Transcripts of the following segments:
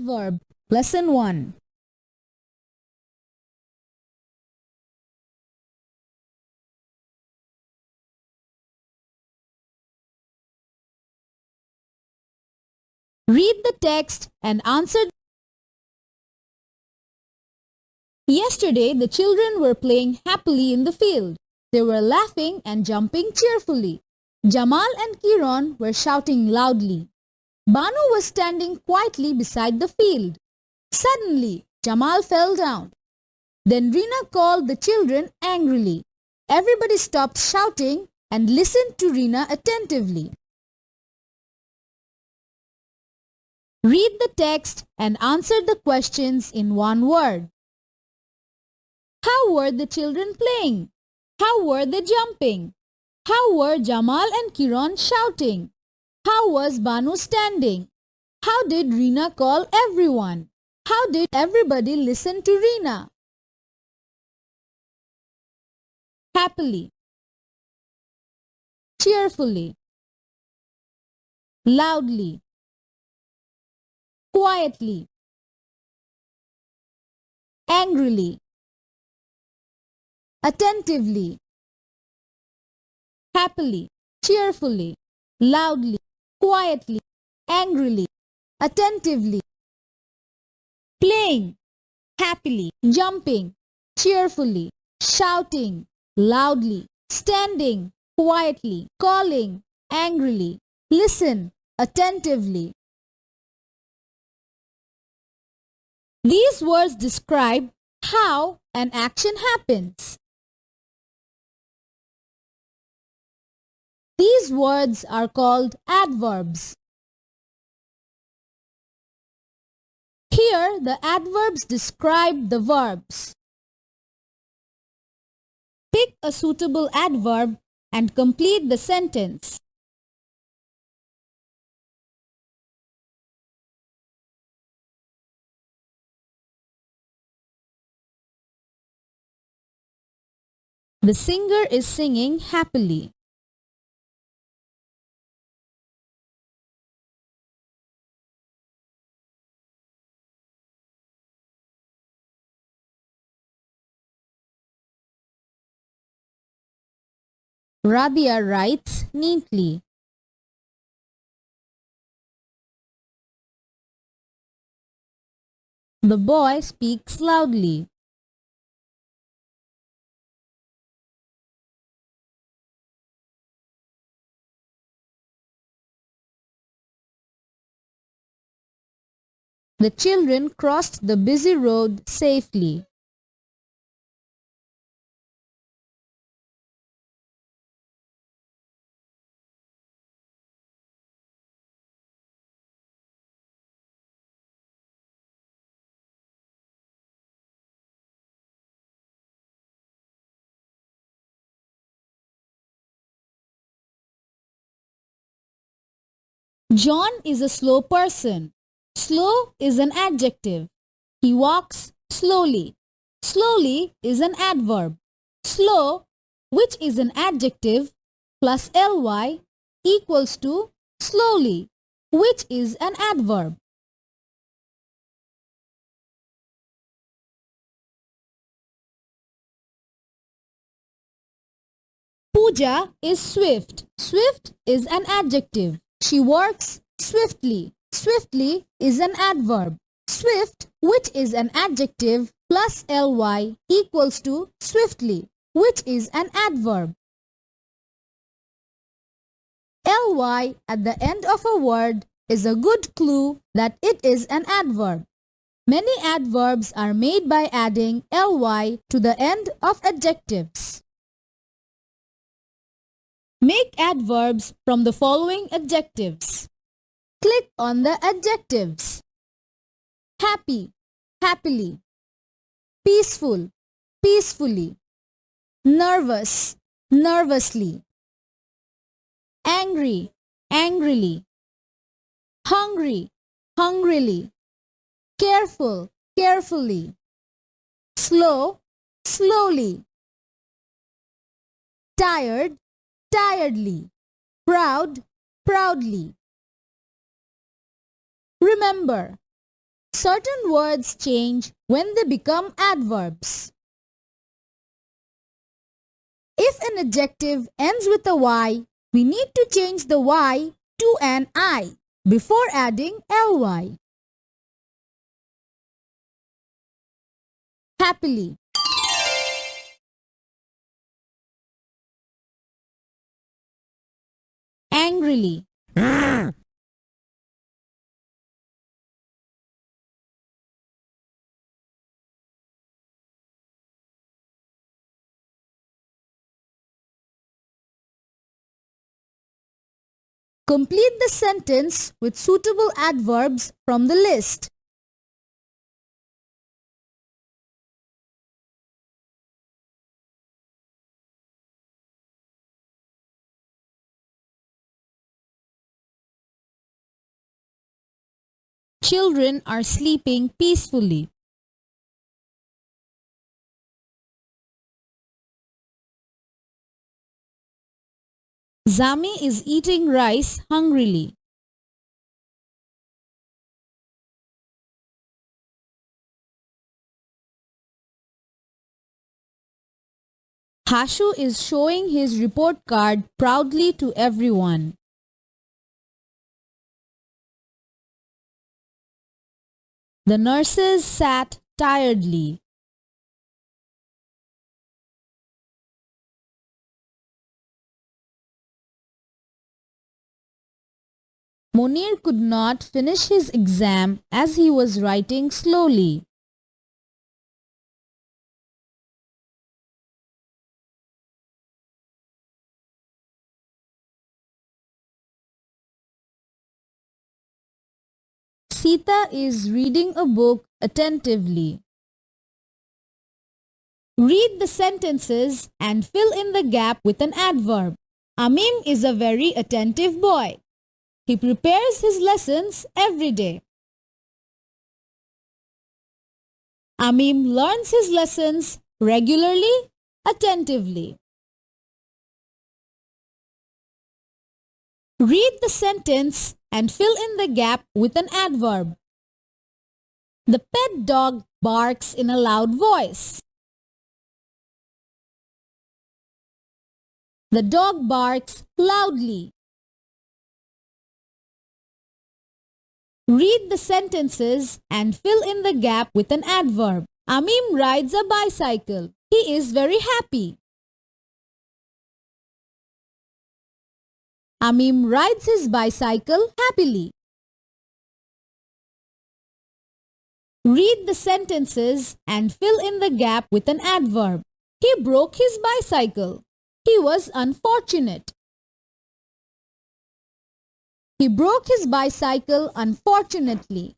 Adverb, Lesson 1. Read the text and answer. Yesterday, the children were playing happily in the field. They were laughing and jumping cheerfully. Jamal and Kiran were shouting loudly. Banu was standing quietly beside the field. Suddenly, Jamal fell down. Then Reena called the children angrily. Everybody stopped shouting and listened to Reena attentively. Read the text and answer the questions in one word. How were the children playing? How were they jumping? How were Jamal and Kiran shouting? How was Banu standing? How did Reena call everyone? How did everybody listen to Reena? Happily, cheerfully, loudly, quietly, angrily, attentively, happily, cheerfully, loudly, quietly, angrily, attentively, playing, happily, jumping, cheerfully, shouting, loudly, standing, quietly, calling, angrily, listen, attentively. These words describe how an action happens. These words are called adverbs. Here, the adverbs describe the verbs. Pick a suitable adverb and complete the sentence. The singer is singing happily. Rabia writes neatly. The boy speaks loudly. The children crossed the busy road safely. John is a slow person. Slow is an adjective. He walks slowly. Slowly is an adverb. Slow, which is an adjective, plus ly equals to slowly, which is an adverb. Pooja is swift. Swift is an adjective. She works swiftly. Swiftly is an adverb. Swift, which is an adjective, plus ly equals to swiftly, which is an adverb. Ly at the end of a word is a good clue that it is an adverb. Many adverbs are made by adding ly to the end of adjectives. Make adverbs from the following adjectives. Click on the adjectives. Happy, happily. Peaceful, peacefully. Nervous, nervously. Angry, angrily. Hungry, hungrily. Careful, carefully. Slow, slowly. Tired, tiredly. Proud, proudly. Remember, Certain words change when they become adverbs. If an adjective ends with a Y, we need to change the Y to an I before adding ly. Happily. Angrily. Complete the sentence with suitable adverbs from the list. Children are sleeping peacefully. Zami is eating rice hungrily. Hashu is showing his report card proudly to everyone. The nurses sat tiredly. Munir could not finish his exam as he was writing slowly. Sita is reading a book attentively. Read the sentences and fill in the gap with an adverb. Amim is a very attentive boy. He prepares his lessons every day. Amim learns his lessons regularly, attentively. Read the sentence and fill in the gap with an adverb. The pet dog barks in a loud voice. The dog barks loudly. Read the sentences and fill in the gap with an adverb. Amim rides a bicycle. He is very happy. Amim rides his bicycle happily. Read the sentences and fill in the gap with an adverb. He broke his bicycle. He was unfortunate. He broke his bicycle unfortunately.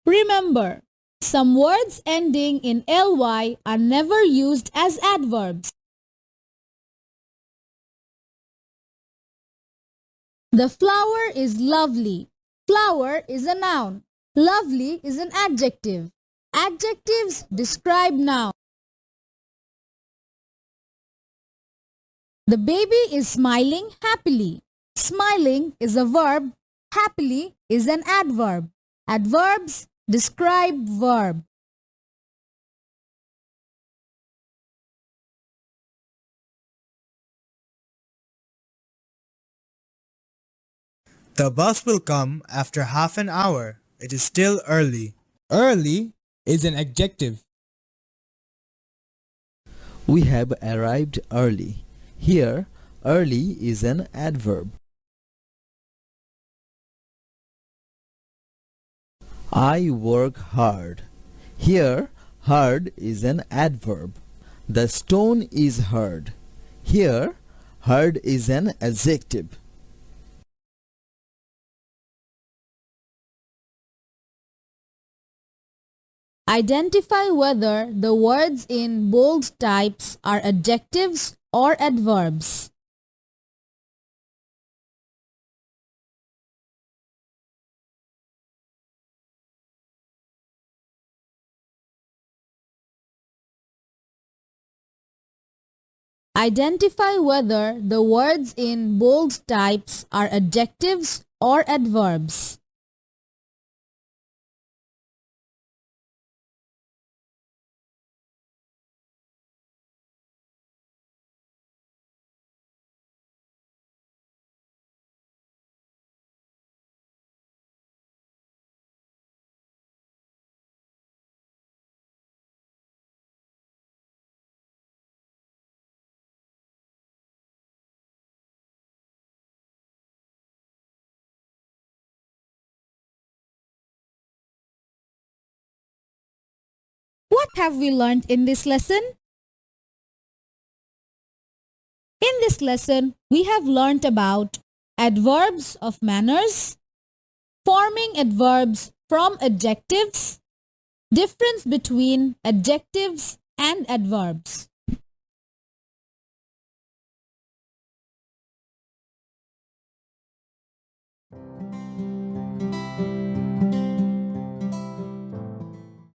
Remember, some words ending in ly are never used as adverbs. The flower is lovely. Flower is a noun. Lovely is an adjective. Adjectives describe nouns. The baby is smiling happily. Smiling is a verb. Happily is an adverb. Adverbs describe verb. The bus will come after half an hour. It is still early. Early is an adjective. We have arrived early. Here, early is an adverb. I work hard. Here, hard is an adverb. The stone is hard. Here, hard is an adjective. Identify whether the words in bold types are adjectives or adverbs. Identify whether the words in bold types are adjectives or adverbs. What have we learned in this lesson? In this lesson, we have learnt about adverbs of manners, forming adverbs from adjectives, difference between adjectives and adverbs.